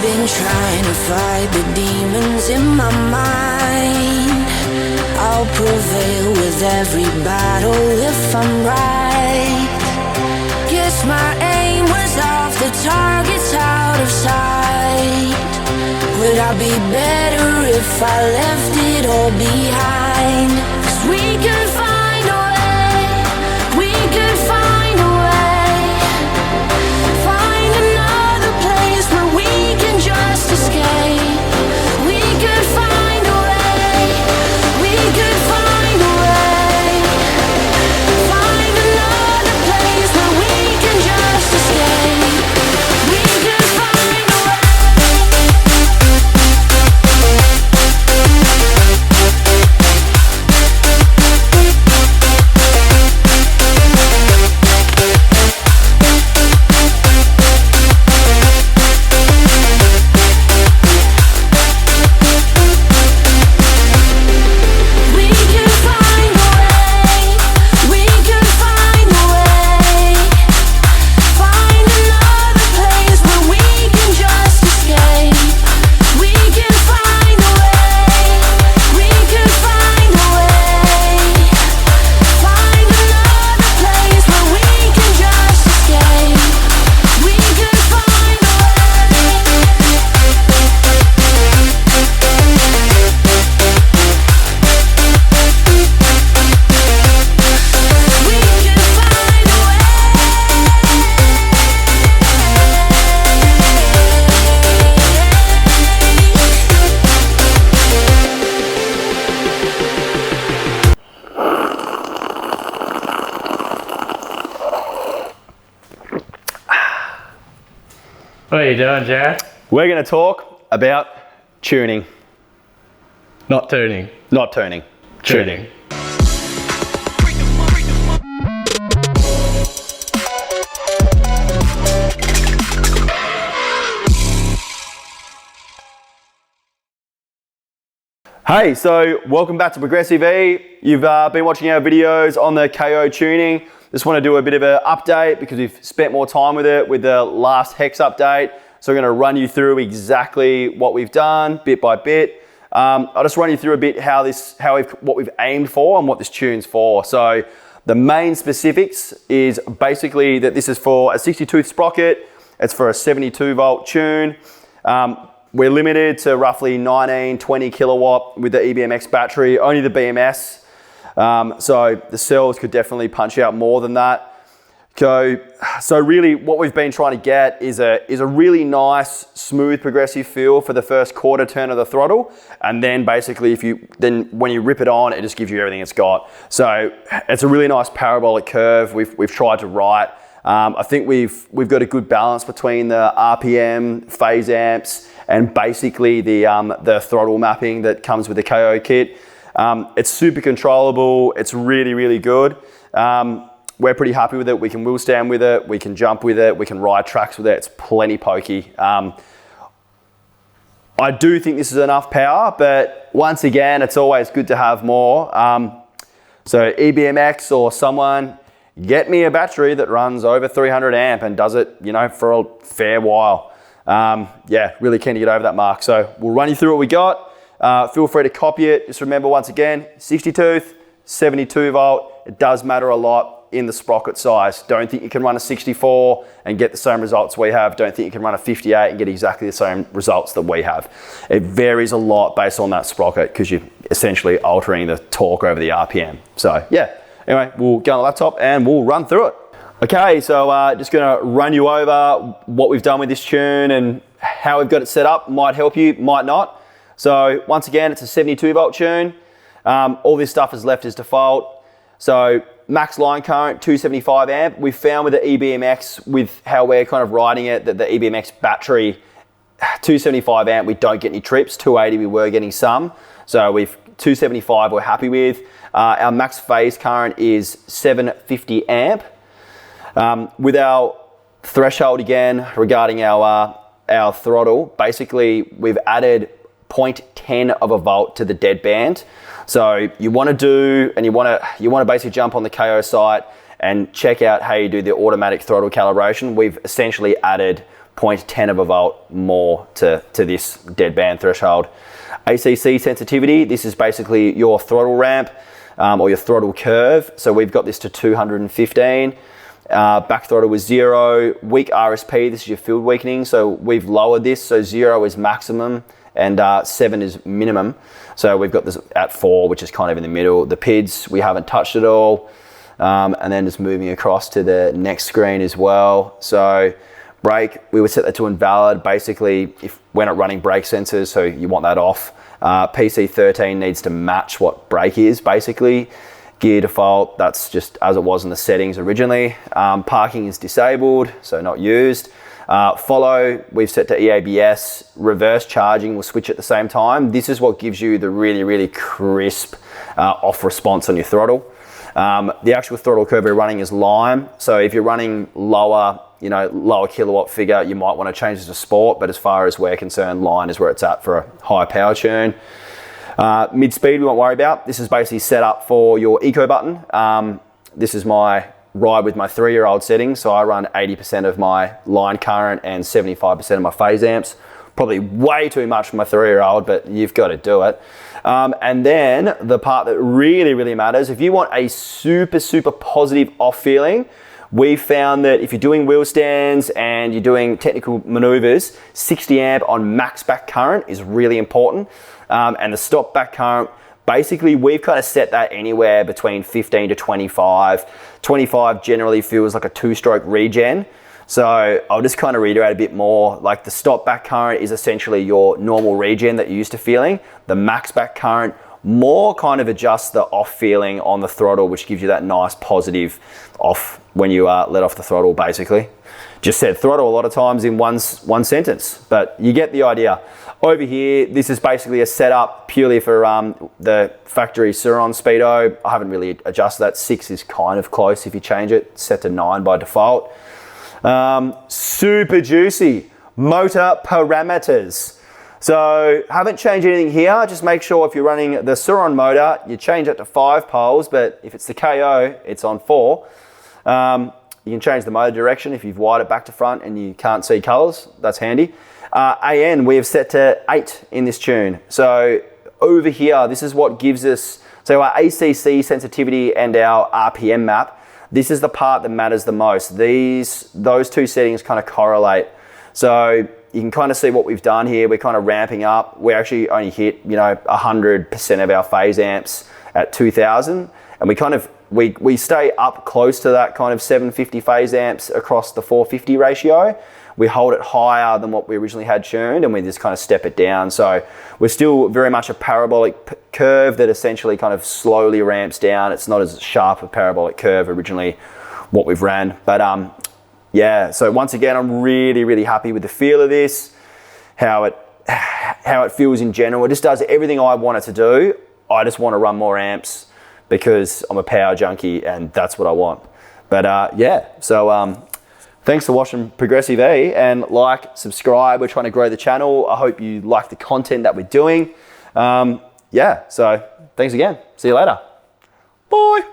been trying to fight the demons in my mind. I'll prevail with every battle if I'm right. Guess my aim was off, the target's out of sight. Would I be better if I left it all behind? 'Cause we could find a way, we could find a way. Find another place where we can just escape. We could find a way, we could find a way. Find another place where we can just escape. We could find a way. What are you doing, Jared? We're going to talk about tuning. Not tuning. Not turning. Tuning. Hey, so welcome back to Progressive E. You've been watching our videos on the KO tuning. Just want to do a bit of an update because we've spent more time with it with the last hex update. So we're going to run you through exactly what we've done bit by bit. I'll just run you through a bit what we've aimed for and what this tune's for. So the main specifics is basically that this is for a 60-tooth sprocket. It's for a 72 volt tune. We're limited to roughly 19, 20 kilowatt with the EBMX battery, only the BMS. So the cells could definitely punch out more than that. So really what we've been trying to get is a really nice, smooth, progressive feel for the first quarter turn of the throttle. And then basically when you rip it on, it just gives you everything it's got. So it's a really nice parabolic curve we've tried to write. I think we've got a good balance between the RPM, phase amps, and basically the throttle mapping that comes with the KO kit. It's super controllable. It's really, really good. We're pretty happy with it. We can wheel stand with it. We can jump with it. We can ride tracks with it. It's plenty pokey. I do think this is enough power, but once again, it's always good to have more. So EBMX or someone, get me a battery that runs over 300 amp and does it, for a fair while. Yeah, really keen to get over that mark. So we'll run you through what we got. Feel free to copy it. Just remember once again, 60 tooth, 72 volt. It does matter a lot in the sprocket size. Don't think you can run a 64 and get the same results we have. Don't think you can run a 58 and get exactly the same results that we have. It varies a lot based on that sprocket because you're essentially altering the torque over the RPM. So yeah, anyway, we'll go on the laptop and we'll run through it. Okay, so just gonna run you over what we've done with this tune and how we've got it set up. Might help you, might not. So once again, it's a 72 volt tune. All this stuff is left as default. So max line current, 275 amp. We found with the EBMX, with how we're kind of riding it, that the EBMX battery, 275 amp, we don't get any trips. 280, we were getting some. So 275 we're happy with. Our max phase current is 750 amp. With our threshold again, regarding our throttle, basically we've added 0.10 of a volt to the deadband. So you want to basically jump on the KO site and check out how you do the automatic throttle calibration. We've essentially added 0.10 of a volt more to this deadband threshold. ACC sensitivity, this is basically your throttle ramp or your throttle curve. So we've got this to 215. Back throttle was 0. Weak RSP, this is your field weakening. So we've lowered this. So 0 is maximum and 7 is minimum. So we've got this at 4, which is kind of in the middle. The PIDs, we haven't touched at all. And then just moving across to the next screen as well. So brake, we would set that to invalid. Basically, if we're not running brake sensors, so you want that off. PC13 needs to match what brake is, basically. Gear default, that's just as it was in the settings originally. Parking is disabled, so not used. Follow, we've set to EABS. Reverse charging will switch at the same time. This is what gives you the really, really crisp off response on your throttle. The actual throttle curve we're running is Lime. So if you're running lower kilowatt figure, you might want to change it to sport, but as far as we're concerned, line is where it's at for a high power tune. Mid-speed we won't worry about. This is basically set up for your eco button. This is my ride with my 3-year-old setting, so I run 80% of my line current and 75% of my phase amps. Probably way too much for my 3-year-old, but you've got to do it. And then the part that really, really matters, if you want a super, super positive off feeling, we found that if you're doing wheel stands and you're doing technical maneuvers, 60 amp on max back current is really important. And the stop back current, basically we've kind of set that anywhere between 15 to 25. 25 generally feels like a 2-stroke regen. So I'll just kind of reiterate a bit more, like the stop back current is essentially your normal regen that you're used to feeling. The max back current more kind of adjusts the off feeling on the throttle, which gives you that nice positive off when you let off the throttle, basically. Just said throttle a lot of times in one sentence, but you get the idea. Over here, this is basically a setup purely for the factory Sur Ron speedo. I haven't really adjusted that. 6 is kind of close if you change it. It's set to 9 by default. Super juicy motor parameters. So haven't changed anything here. Just make sure if you're running the Sur Ron motor, you change it to 5 poles, but if it's the KO, it's on 4. You can change the motor direction if you've wired it back to front and you can't see colors. That's handy. AN, we have set to 8 in this tune. So over here, this is what gives us, so our ACC sensitivity and our RPM map, this is the part that matters the most. Those two settings kind of correlate. So you can kind of see what we've done here. We're kind of ramping up. We actually only hit, 100% of our phase amps at 2000. And we stay up close to that kind of 750 phase amps across the 450 ratio. We hold it higher than what we originally had tuned, and we just kind of step it down. So we're still very much a parabolic curve that essentially kind of slowly ramps down. It's not as sharp a parabolic curve originally what we've ran. But yeah, so once again, I'm really, really happy with the feel of this, how it feels in general. It just does everything I want it to do. I just want to run more amps because I'm a power junkie and that's what I want. But yeah, so thanks for watching Progressive E, and subscribe. We're trying to grow the channel. I hope you like the content that we're doing. Yeah, so thanks again. See you later. Bye.